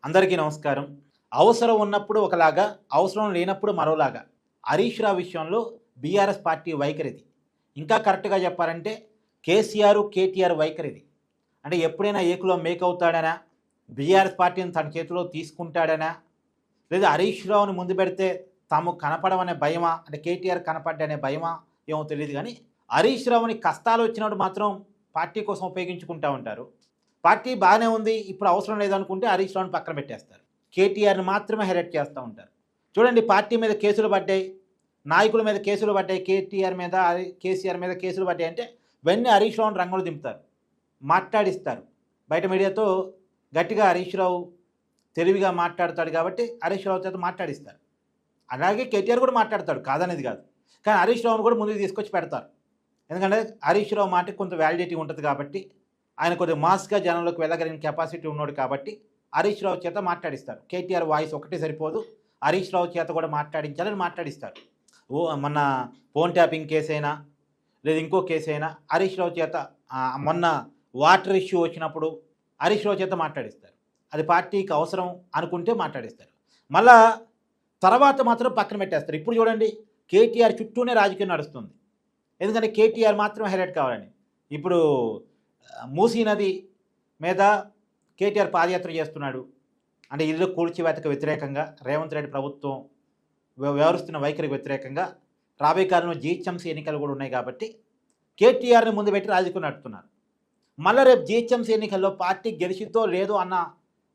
అందరికీ నమస్కారం. అవసరం ఉన్నప్పుడు ఒకలాగా, అవసరం లేనప్పుడు మరోలాగా. హరీష్ రావు విషయంలో బీఆర్ఎస్ పార్టీ వైఖరిది. ఇంకా కరెక్ట్‌గా చెప్పాలంటే కేసీఆర్, కేటీఆర్ వైఖరిది. అంటే ఎప్పుడైనా ఏకులో మేకవుతాడనా? బీఆర్ఎస్ పార్టీని తన చేతిలో తీసుకుంటాడనా? లేదా హరీష్ రావుని ముందు పెడితే తాము కనపడమనే భయమా? అంటే కేటీఆర్ కనపడ్డనే భయమా? ఏమో తెలీదు గానీ, హరీష్ రావుని కష్టాలొచ్చినప్పుడు మాత్రం పార్టీ కోసం ఉపయోగించుకుంటా ఉంటారు. పార్టీ బాగానే ఉంది, ఇప్పుడు అవసరం లేదనుకుంటే హరీష్ రావుని పక్కన పెట్టేస్తారు. కేటీఆర్‌ని మాత్రమే హైలైట్ చేస్తూ ఉంటారు. చూడండి, పార్టీ మీద కేసులు పడ్డాయి, నాయకుల మీద కేసులు పడ్డాయి, కేటీఆర్ మీద, కేసీఆర్ మీద కేసులు పడ్డాయి అంటే ఇవన్నీ హరీష్ రావుని రంగంలో దింపుతారు, మాట్లాడిస్తారు. బయట మీడియాతో గట్టిగా హరీష్ రావు తెలివిగా మాట్లాడతాడు కాబట్టి హరీష్ రావు చేత మాట్లాడిస్తారు. అలాగే కేటీఆర్ కూడా మాట్లాడతాడు, కాదనేది కాదు. కానీ హరీష్ రావుని కూడా ముందుకు తీసుకొచ్చి పెడతారు. ఎందుకంటే హరీష్ రావు మాటకి కొంత వ్యాలిడిటీ ఉంటుంది కాబట్టి, ఆయన కొద్దిగా మాస్గా జనంలోకి వెళ్ళగలిగిన కెపాసిటీ ఉన్నాడు కాబట్టి హరీష్ రావు చేత మాట్లాడిస్తారు. కేటీఆర్ వాయిస్ ఒకటే సరిపోదు, హరీష్ రావు చేత కూడా మాట్లాడించాలని మాట్లాడిస్తారు. మొన్న ఫోన్ ట్యాపింగ్ కేసు అయినా లేదా ఇంకో కేసు అయినా హరీష్ రావు చేత, మొన్న వాటర్ ఇష్యూ వచ్చినప్పుడు హరీష్ రావు చేత మాట్లాడిస్తారు. అది పార్టీకి అవసరం అనుకుంటే మాట్లాడిస్తారు. మళ్ళా తర్వాత మాత్రం పక్కన పెట్టేస్తారు. ఇప్పుడు చూడండి, కేటీఆర్ చుట్టూనే రాజకీయం నడుస్తుంది. ఎందుకంటే కేటీఆర్ మాత్రం హైలైట్ కావాలని. ఇప్పుడు మూసీ నది మీద కేటీఆర్ పాదయాత్ర చేస్తున్నాడు. అంటే ఇల్లు కూల్చివేతకు వ్యతిరేకంగా, రేవంత్ రెడ్డి ప్రభుత్వం వ్యవహరిస్తున్న వైఖరికి వ్యతిరేకంగా రాబోయే కాలంలో జీహెచ్ఎంసీ ఎన్నికలు కూడా ఉన్నాయి కాబట్టి కేటీఆర్ని ముందు పెట్టి రాజకీయం నడుపుతున్నారు. మళ్ళీ రేపు జీహెచ్ఎంసీ ఎన్నికల్లో పార్టీ గెలిచితో లేదో అన్న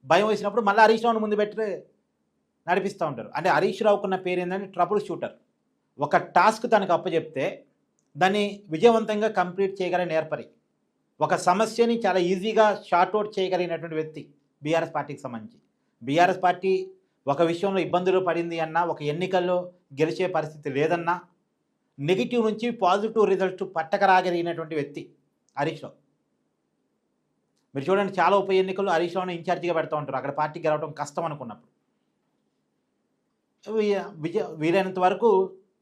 భయం వేసినప్పుడు మళ్ళీ హరీష్ రావుని ముందు పెట్టి నడిపిస్తూ ఉంటారు. అంటే హరీష్ రావుకున్న పేరు ఏంటంటే ట్రబుల్ షూటర్. ఒక టాస్క్ తనకు అప్పచెప్తే దాన్ని విజయవంతంగా కంప్లీట్ చేయగల నేర్పరి, ఒక సమస్యని చాలా ఈజీగా షార్ట్అవుట్ చేయగలిగినటువంటి వ్యక్తి బీఆర్ఎస్ పార్టీకి సంబంధించి. బీఆర్ఎస్ పార్టీ ఒక విషయంలో ఇబ్బందులు పడింది అన్నా, ఒక ఎన్నికల్లో గెలిచే పరిస్థితి లేదన్నా, నెగిటివ్ నుంచి పాజిటివ్ రిజల్ట్ పట్టకరాగలిగినటువంటి వ్యక్తి హరీష్ రావు. మీరు చూడండి, చాలా ఉప ఎన్నికల్లో హరీష్ రావుని ఇన్ఛార్జిగా పెడతా ఉంటారు, అక్కడ పార్టీ గెలవడం కష్టం అనుకున్నప్పుడు. వీలైనంత వరకు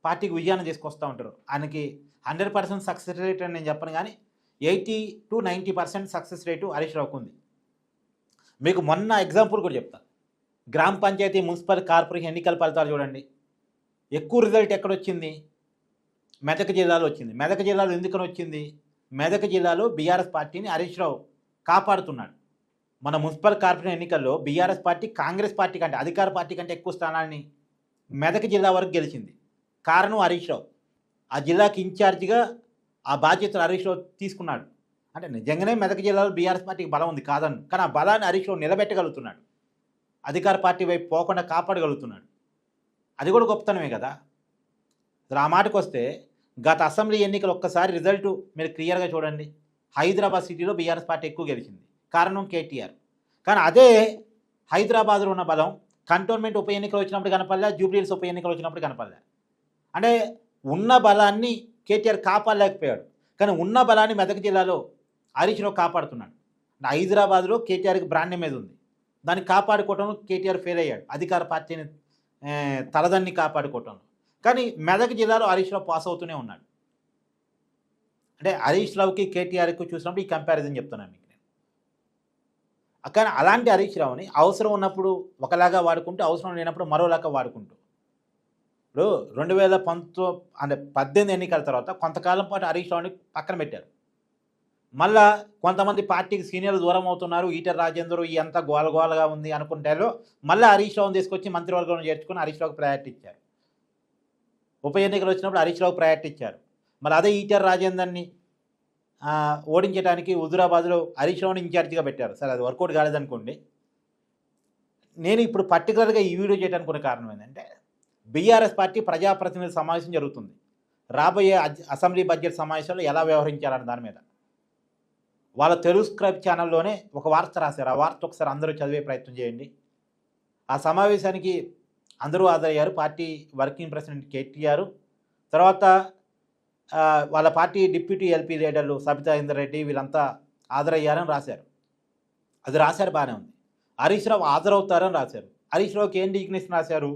పార్టీకి విజయాన్ని తీసుకొస్తూ ఉంటారు. ఆయనకి 100% సక్సెస్ రేట్ అని నేను చెప్పను, కానీ 80 to 90% సక్సెస్ రేటు హరీష్ రావుకు ఉంది. మీకు మొన్న ఎగ్జాంపుల్ కూడా చెప్తాను. గ్రామ పంచాయతీ, మున్సిపల్ కార్పొరేషన్ ఎన్నికల ఫలితాలు చూడండి. ఎక్కువ రిజల్ట్ ఎక్కడొచ్చింది? మెదక్ జిల్లాలో వచ్చింది. మెదక్ జిల్లాలో ఎందుకని వచ్చింది? మెదక్ జిల్లాలో బీఆర్ఎస్ పార్టీని హరీష్ రావు కాపాడుతున్నాడు. మన మున్సిపల్ కార్పొరేషన్ ఎన్నికల్లో బీఆర్ఎస్ పార్టీ కాంగ్రెస్ పార్టీ కంటే, అధికార పార్టీ కంటే ఎక్కువ స్థానాన్ని మెదక్ జిల్లా వరకు గెలిచింది. కారణం హరీష్ రావు. ఆ జిల్లాకి ఇన్ఛార్జిగా ఆ బాధ్యతలు హరీష్ రావు తీసుకున్నాడు. అంటే నిజంగానే మెదక్ జిల్లాలో బీఆర్ఎస్ పార్టీకి బలం ఉంది కాదని, కానీ ఆ బలాన్ని హరీష్ రావు నిలబెట్టగలుగుతున్నాడు, అధికార పార్టీ వైపు పోకుండా కాపాడగలుగుతున్నాడు. అది కూడా గొప్పతనమే కదా. ఆ మాటకు వస్తే, గత అసెంబ్లీ ఎన్నికలు ఒక్కసారి రిజల్ట్ మీరు క్లియర్గా చూడండి. హైదరాబాద్ సిటీలో బీఆర్ఎస్ పార్టీ ఎక్కువ గెలిచింది, కారణం కేటీఆర్. కానీ అదే హైదరాబాద్లో ఉన్న బలం కంటోన్మెంట్ ఉప ఎన్నికలు వచ్చినప్పుడు కనపడలే, జూబ్లీహిల్స్ ఉప ఎన్నికలు వచ్చినప్పుడు కనపడలే. అంటే ఉన్న బలాన్ని కేటీఆర్ కాపాడలేకపోయాడు, కానీ ఉన్న బలాన్ని మెదక్ జిల్లాలో హరీష్ రావు కాపాడుతున్నాడు. హైదరాబాద్లో కేటీఆర్కి బ్రాండ్ మీద ఉంది, దాన్ని కాపాడుకోవటంలో కేటీఆర్ ఫెయిల్ అయ్యాడు, అధికార పార్టీని తలదన్ని కాపాడుకోవటంలో. కానీ మెదక్ జిల్లాలో హరీష్ రావు పాస్ అవుతూనే ఉన్నాడు. అంటే హరీష్ రావుకి కేటీఆర్కి చూసినప్పుడు ఈ కంపారిజన్ చెప్తున్నాను మీకు నేను. కానీ అలాంటి హరీష్ రావుని అవసరం ఉన్నప్పుడు ఒకలాగా వాడుకుంటూ, అవసరం లేనప్పుడు మరోలాగా వాడుకుంటూ, ఇప్పుడు 2018 ఎన్నికల తర్వాత కొంతకాలం పాటు హరీష్ రావుని పక్కన పెట్టారు. మళ్ళా కొంతమంది పార్టీకి సీనియర్లు దూరం అవుతున్నారు, ఈటెల రాజేందర్ ఎంత గోలగోలగా ఉంది అనుకుంటారో మళ్ళీ హరీష్ రావుని తీసుకొచ్చి మంత్రివర్గంలో చేర్చుకొని హరీష్ రావుకి ప్రయారిటీ ఇచ్చారు. ఉప ఎన్నికలు వచ్చినప్పుడు హరీష్ రావుకి ప్రయారిటీ ఇచ్చారు. మళ్ళీ అదే ఈటెల రాజేందర్ని ఓడించడానికి హుజురాబాద్లో హరీష్ రావుని ఇన్ఛార్జిగా పెట్టారు. సరే, అది వర్కౌట్ కాలేదనుకోండి. నేను ఇప్పుడు పర్టికులర్గా ఈ వీడియో చేయడానికి ఉన్న కారణం ఏంటంటే, బీఆర్ఎస్ పార్టీ ప్రజాప్రతినిధుల సమావేశం జరుగుతుంది. రాబోయే అసెంబ్లీ బడ్జెట్ సమావేశంలో ఎలా వ్యవహరించాలన్న దాని మీద వాళ్ళ తెలుగు స్క్రైబ్ ఛానల్లోనే ఒక వార్త రాశారు. ఆ వార్త ఒకసారి అందరూ చదివే ప్రయత్నం చేయండి. ఆ సమావేశానికి అందరూ హాజరయ్యారు. పార్టీ వర్కింగ్ ప్రెసిడెంట్ కేటీఆర్, తర్వాత వాళ్ళ పార్టీ డిప్యూటీ ఎల్పీ లీడర్లు సబితా ఇందర్ రెడ్డి, వీళ్ళంతా హాజరయ్యారని రాశారు. అది రాశారు, బాగానే ఉంది. హరీష్ రావు హాజరవుతారని రాశారు. హరీష్ రావుకి ఏం డిగ్నిషన్ రాశారు?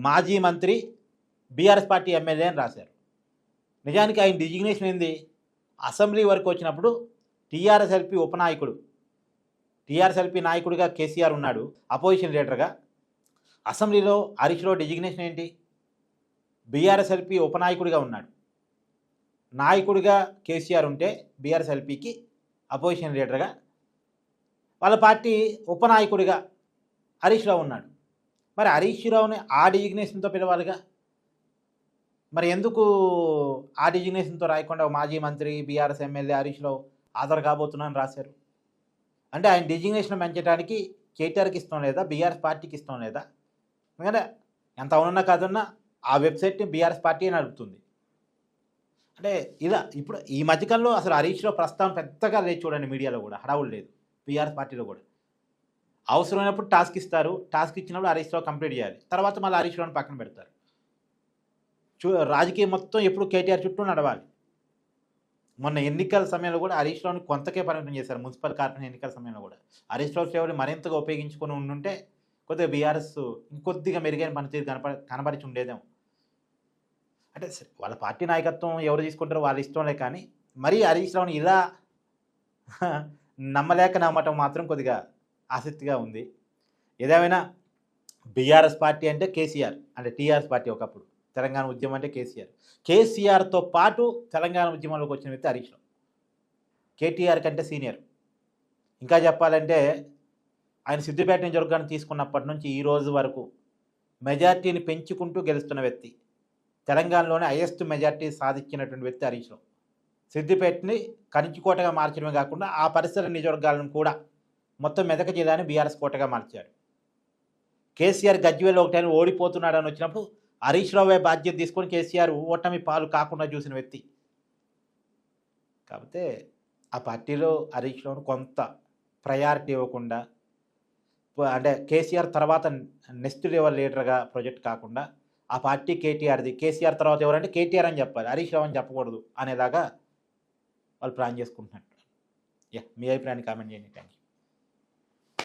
మాజీ మంత్రి, బీఆర్ఎస్ పార్టీ ఎమ్మెల్యే అని రాశారు. నిజానికి ఆయన డిజిగ్నేషన్ ఏంది? అసెంబ్లీ వరకు వచ్చినప్పుడు టీఆర్ఎస్ ఎల్పీ ఉపనాయకుడు టీఆర్ఎస్ఎల్పీ నాయకుడిగా కేసీఆర్ ఉన్నాడు, అపోజిషన్ లీడర్గా. అసెంబ్లీలో హరీష్ రావు డిజిగ్నేషన్ ఏంటి? బీఆర్ఎస్ఎల్పీ ఉపనాయకుడిగా ఉన్నాడు. నాయకుడిగా కేసీఆర్ ఉంటే బీఆర్ఎస్ఎల్పీకి అపోజిషన్ లీడర్గా, వాళ్ళ పార్టీ ఉపనాయకుడిగా హరీష్ రావు ఉన్నాడు. మరి హరీష్ రావుని ఆ డిజిగ్నేషన్తో పిలవాలిగా. మరి ఎందుకు ఆ డిజిగ్నేషన్తో రాయకుండా మాజీ మంత్రి బీఆర్ఎస్ ఎమ్మెల్యే హరీష్ రావు ఆధార్ కాబోతున్నాను రాశారు? అంటే ఆయన డిజిగ్నేషన్ పెంచడానికి కేటీఆర్కి ఇష్టం లేదా, బీఆర్ఎస్ పార్టీకి ఇష్టం లేదా? ఎందుకంటే ఎంత అవునన్నా కాదన్నా ఆ వెబ్సైట్ని బీఆర్ఎస్ పార్టీ అని అడుగుతుంది. అంటే ఇలా ఇప్పుడు ఈ మధ్యకాలంలో అసలు హరీష్ రావు ప్రస్తావన పెద్దగా లేదు చూడండి, మీడియాలో కూడా హడావులు లేదు, బీఆర్ఎస్ పార్టీలో కూడా. అవసరమైనప్పుడు టాస్క్ ఇస్తారు, టాస్క్ ఇచ్చినప్పుడు హరీష్ రావు కంప్లీట్ చేయాలి, తర్వాత మళ్ళీ హరీష్ రావుని పక్కన పెడతారు. రాజకీయం మొత్తం ఎప్పుడు కేటీఆర్ చుట్టూ నడవాలి. మొన్న ఎన్నికల సమయంలో కూడా హరీష్ రావుని కొంతకే పరిమితం చేశారు, మున్సిపల్ కార్పొరేషన్ ఎన్నికల సమయంలో కూడా. హరీష్ రావు సేవలు మరింతగా ఉపయోగించుకొని ఉండుంటే కొద్దిగా బీఆర్ఎస్ ఇంకొద్దిగా మెరుగైన పనితీరు కనబరిచి ఉండేదేమో. అంటే వాళ్ళ పార్టీ నాయకత్వం ఎవరు తీసుకుంటారో వాళ్ళ ఇష్టంలే, కానీ మరీ హరీష్ రావుని ఇలా నమ్మటం మాత్రం కొద్దిగా ఆసక్తిగా ఉంది. ఏదేమైనా బీఆర్ఎస్ పార్టీ అంటే కేసీఆర్, అంటే టీఆర్ఎస్ పార్టీ ఒకప్పుడు, తెలంగాణ ఉద్యమం అంటే కేసీఆర్. కేసీఆర్తో పాటు తెలంగాణ ఉద్యమంలోకి వచ్చిన వ్యక్తి హరీష్ రావు, కేటీఆర్ కంటే సీనియర్. ఇంకా చెప్పాలంటే ఆయన సిద్దిపేట నియోజకవర్గాన్ని తీసుకున్నప్పటి నుంచి ఈ రోజు వరకు మెజార్టీని పెంచుకుంటూ గెలుస్తున్న వ్యక్తి, తెలంగాణలోనే హైయెస్ట్ మెజార్టీ సాధించినటువంటి వ్యక్తి హరీష్ రావు. సిద్దిపేటని కంచుకోటగా మార్చడమే కాకుండా ఆ పరిసర నియోజకవర్గాలను కూడా మొత్తం మెదక్ జిల్లాని బీఆర్ఎస్ కోటగా మార్చాడు. కేసీఆర్ గజ్వేల్ ఒక టైం ఓడిపోతున్నాడని వచ్చినప్పుడు హరీష్ రావే బాధ్యత తీసుకొని కేసీఆర్ ఓటమి పాలు కాకుండా చూసిన వ్యక్తి. కాకపోతే ఆ పార్టీలో హరీష్ రావును కొంత ప్రయారిటీ ఇవ్వకుండా, అంటే కేసీఆర్ తర్వాత నెక్స్ట్ లెవెల్ లీడర్గా ప్రొజెక్ట్ కాకుండా ఆ పార్టీ కేటీఆర్ది, కేసీఆర్ తర్వాత ఎవరంటే కేటీఆర్ అని చెప్పాలి, హరీష్ రావు అని చెప్పకూడదు అనేలాగా వాళ్ళు ప్లాన్ చేసుకుంటున్నట్టు. మీ అభిప్రాయాన్ని కామెంట్ చేయండి. Thank you.